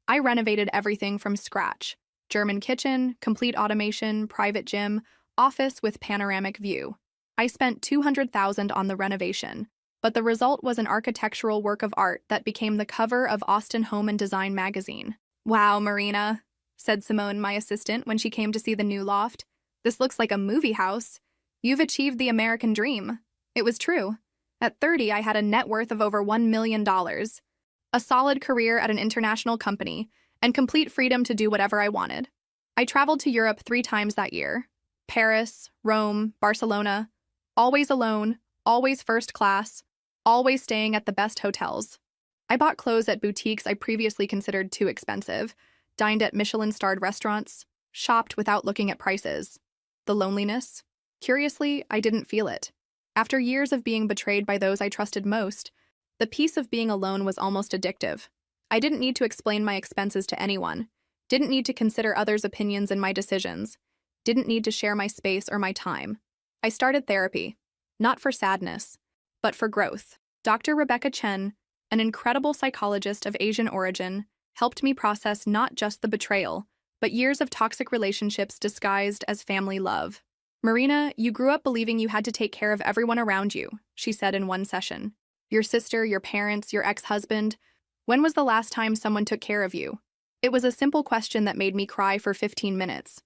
I renovated everything from scratch. German kitchen, complete automation, private gym, office with panoramic view. I spent $200,000 on the renovation, but the result was an architectural work of art that became the cover of Austin Home and Design magazine. Wow, Marina, said Simone, my assistant, when she came to see the new loft. This looks like a movie house. You've achieved the American dream. It was true. At 30, I had a net worth of over $1 million, a solid career at an international company, and complete freedom to do whatever I wanted. I traveled to Europe 3 times that year. Paris, Rome, Barcelona. Always alone, always first class, always staying at the best hotels. I bought clothes at boutiques I previously considered too expensive, dined at Michelin-starred restaurants, shopped without looking at prices. The loneliness? Curiously, I didn't feel it. After years of being betrayed by those I trusted most, the peace of being alone was almost addictive. I didn't need to explain my expenses to anyone, didn't need to consider others' opinions in my decisions, didn't need to share my space or my time. I started therapy, not for sadness, but for growth. Dr. Rebecca Chen, an incredible psychologist of Asian origin, helped me process not just the betrayal, but years of toxic relationships disguised as family love. "Marina, you grew up believing you had to take care of everyone around you," she said in one session. "Your sister, your parents, your ex-husband. When was the last time someone took care of you?" It was a simple question that made me cry for 15 minutes.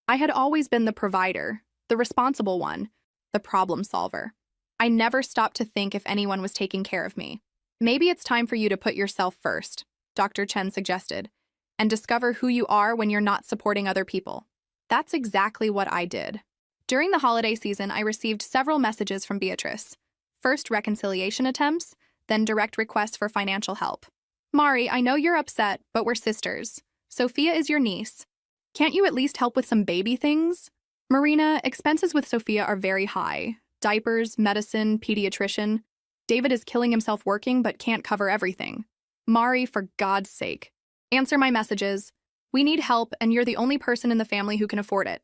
I had always been the provider, the responsible one, the problem solver. I never stopped to think if anyone was taking care of me. "Maybe it's time for you to put yourself first," Dr. Chen suggested, "and discover who you are when you're not supporting other people." That's exactly what I did. During the holiday season, I received several messages from Beatrice. First reconciliation attempts, then direct requests for financial help. "Mari, I know you're upset, but we're sisters. Sophia is your niece. Can't you at least help with some baby things?" "Marina, expenses with Sophia are very high. Diapers, medicine, pediatrician. David is killing himself working but can't cover everything. Mari, for God's sake. Answer my messages. We need help, and you're the only person in the family who can afford it."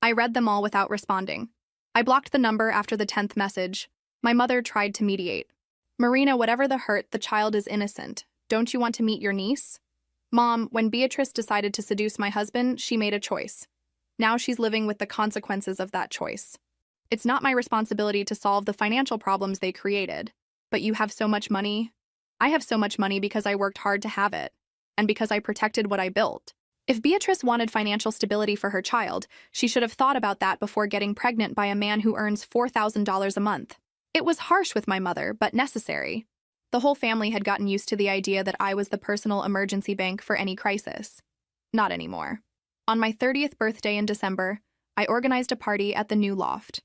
I read them all without responding. I blocked the number after the 10th message. My mother tried to mediate. "Marina, whatever the hurt, the child is innocent. Don't you want to meet your niece?" "Mom, when Beatrice decided to seduce my husband, she made a choice. Now she's living with the consequences of that choice. It's not my responsibility to solve the financial problems they created. But you have so much money." "I have so much money because I worked hard to have it, and because I protected what I built." If Beatrice wanted financial stability for her child, she should have thought about that before getting pregnant by a man who earns $4,000 a month. It was harsh with my mother, but necessary. The whole family had gotten used to the idea that I was the personal emergency bank for any crisis. Not anymore. On my 30th birthday in December, I organized a party at the new loft.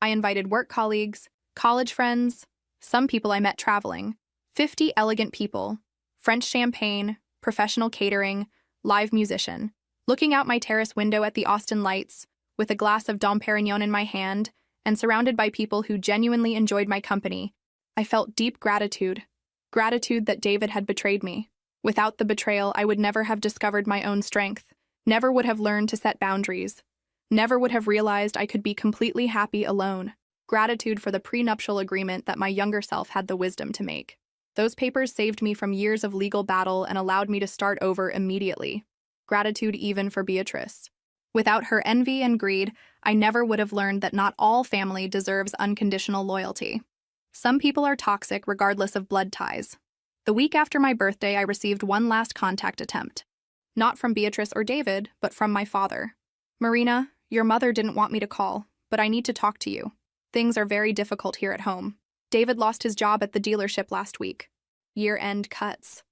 I invited work colleagues, college friends, some people I met traveling, 50 elegant people, French champagne, professional catering, live musician. Looking out my terrace window at the Austin lights, with a glass of Dom Perignon in my hand, and surrounded by people who genuinely enjoyed my company, I felt deep gratitude. Gratitude that David had betrayed me. Without the betrayal, I would never have discovered my own strength, never would have learned to set boundaries, never would have realized I could be completely happy alone. Gratitude for the prenuptial agreement that my younger self had the wisdom to make. Those papers saved me from years of legal battle and allowed me to start over immediately. Gratitude even for Beatrice. Without her envy and greed, I never would have learned that not all family deserves unconditional loyalty. Some people are toxic regardless of blood ties. The week after my birthday, I received one last contact attempt. Not from Beatrice or David, but from my father. "Marina, your mother didn't want me to call, but I need to talk to you. Things are very difficult here at home. David lost his job at the dealership last week. Year-end cuts."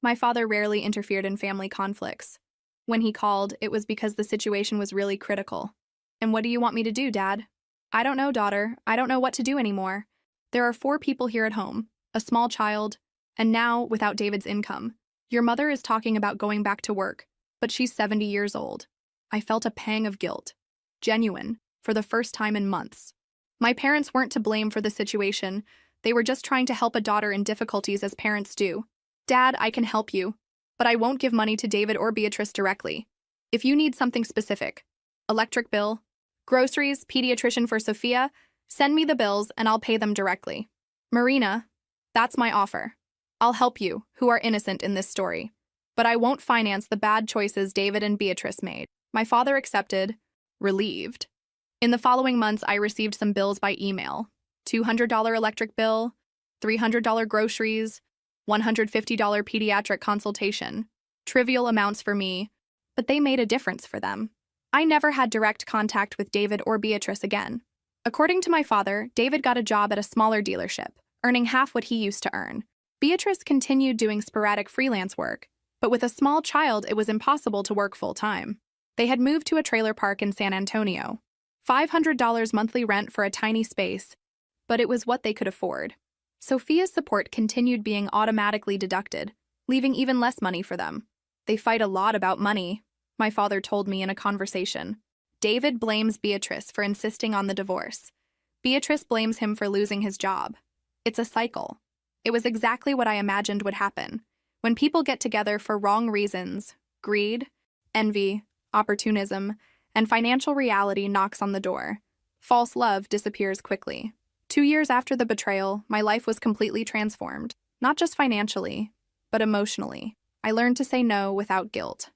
My father rarely interfered in family conflicts. When he called, it was because the situation was really critical. "And what do you want me to do, Dad?" "I don't know, daughter. I don't know what to do anymore. There are 4 people here at home, a small child, and now, without David's income. Your mother is talking about going back to work, but she's 70 years old." I felt a pang of guilt. Genuine, for the first time in months. My parents weren't to blame for the situation. They were just trying to help a daughter in difficulties as parents do. "Dad, I can help you, but I won't give money to David or Beatrice directly. If you need something specific, electric bill, groceries, pediatrician for Sophia, send me the bills and I'll pay them directly." "Marina, that's my offer. I'll help you, who are innocent in this story. But I won't finance the bad choices David and Beatrice made." My father accepted, relieved. In the following months, I received some bills by email. $200 electric bill, $300 groceries, $150 pediatric consultation. Trivial amounts for me, but they made a difference for them. I never had direct contact with David or Beatrice again. According to my father, David got a job at a smaller dealership, earning half what he used to earn. Beatrice continued doing sporadic freelance work, but with a small child, it was impossible to work full-time. They had moved to a trailer park in San Antonio. $500 monthly rent for a tiny space, but it was what they could afford. Sophia's support continued being automatically deducted, leaving even less money for them. "They fight a lot about money," my father told me in a conversation. David blames Beatrice for insisting on the divorce. Beatrice blames him for losing his job. It's a cycle. It was exactly what I imagined would happen. When people get together for wrong reasons, greed, envy, opportunism, and financial reality knocks on the door. False love disappears quickly. 2 years after the betrayal, my life was completely transformed. Not just financially, but emotionally. I learned to say no without guilt.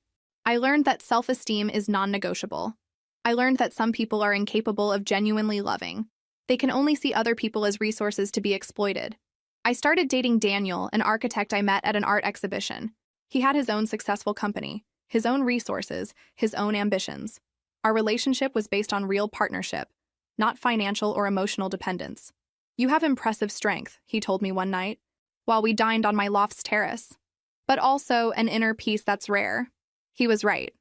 I learned that self-esteem is non-negotiable. I learned that some people are incapable of genuinely loving. They can only see other people as resources to be exploited. I started dating Daniel, an architect I met at an art exhibition. He had his own successful company, his own resources, his own ambitions. Our relationship was based on real partnership, not financial or emotional dependence. "You have impressive strength," he told me one night, while we dined on my loft's terrace. "But also an inner peace that's rare." He was right.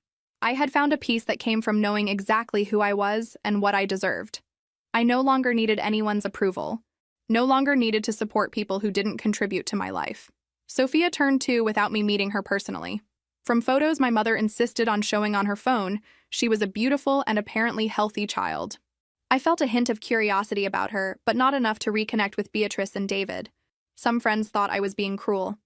I had found a peace that came from knowing exactly who I was and what I deserved. I no longer needed anyone's approval, no longer needed to support people who didn't contribute to my life. Sophia turned 2 without me meeting her personally. From photos my mother insisted on showing on her phone, she was a beautiful and apparently healthy child. I felt a hint of curiosity about her, but not enough to reconnect with Beatrice and David. Some friends thought I was being cruel.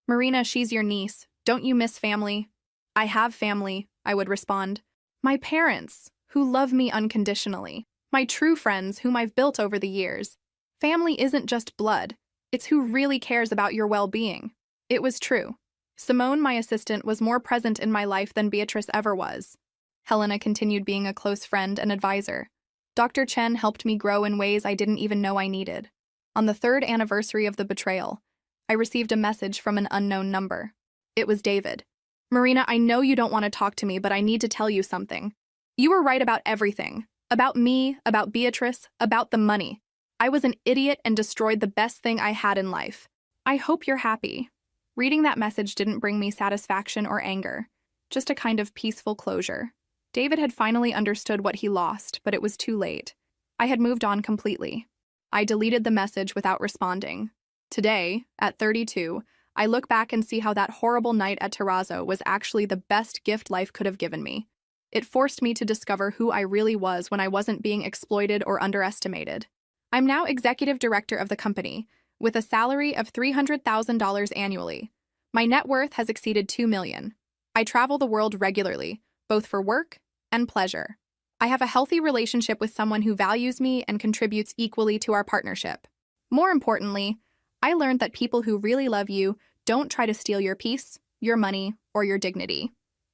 "Marina, she's your niece. Don't you miss family?" "I have family," I would respond. "My parents, who love me unconditionally. My true friends, whom I've built over the years. Family isn't just blood. It's who really cares about your well-being." It was true. Simone, my assistant, was more present in my life than Beatrice ever was. Helena continued being a close friend and advisor. Dr. Chen helped me grow in ways I didn't even know I needed. On the 3rd anniversary of the betrayal, I received a message from an unknown number. It was David. "Marina, I know you don't want to talk to me, but I need to tell you something. You were right about everything. About me, about Beatrice, about the money. I was an idiot and destroyed the best thing I had in life. I hope you're happy." Reading that message didn't bring me satisfaction or anger, just a kind of peaceful closure. David had finally understood what he lost, but it was too late. I had moved on completely. I deleted the message without responding. Today, at 32, I look back and see how that horrible night at Terrazzo was actually the best gift life could have given me. It forced me to discover who I really was when I wasn't being exploited or underestimated. I'm now executive director of the company, with a salary of $300,000 annually. My net worth has exceeded $2 million. I travel the world regularly, both for work and pleasure. I have a healthy relationship with someone who values me and contributes equally to our partnership. More importantly, I learned that people who really love you don't try to steal your peace, your money, or your dignity.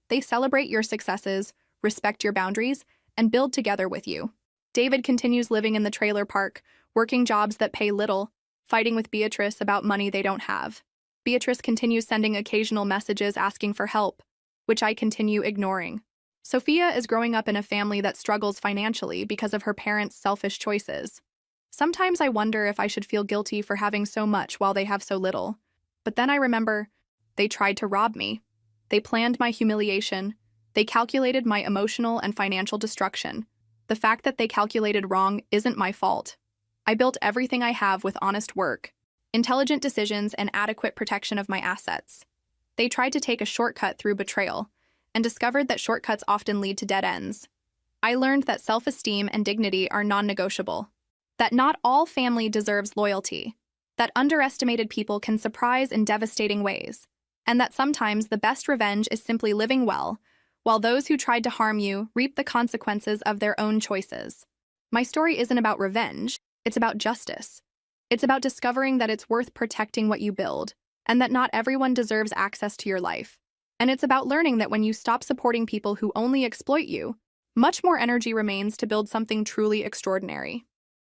They celebrate your successes, respect your boundaries, and build together with you. David continues living in the trailer park, working jobs that pay little, fighting with Beatrice about money they don't have. Beatrice continues sending occasional messages asking for help, which I continue ignoring. Sophia is growing up in a family that struggles financially because of her parents' selfish choices. Sometimes I wonder if I should feel guilty for having so much while they have so little. But then I remember, they tried to rob me. They planned my humiliation. They calculated my emotional and financial destruction. The fact that they calculated wrong isn't my fault. I built everything I have with honest work, intelligent decisions, and adequate protection of my assets. They tried to take a shortcut through betrayal, and discovered that shortcuts often lead to dead ends. I learned that self-esteem and dignity are non-negotiable, that not all family deserves loyalty, that underestimated people can surprise in devastating ways, and that sometimes the best revenge is simply living well, while those who tried to harm you reap the consequences of their own choices. My story isn't about revenge, it's about justice. It's about discovering that it's worth protecting what you build, and that not everyone deserves access to your life. And it's about learning that when you stop supporting people who only exploit you, much more energy remains to build something truly extraordinary.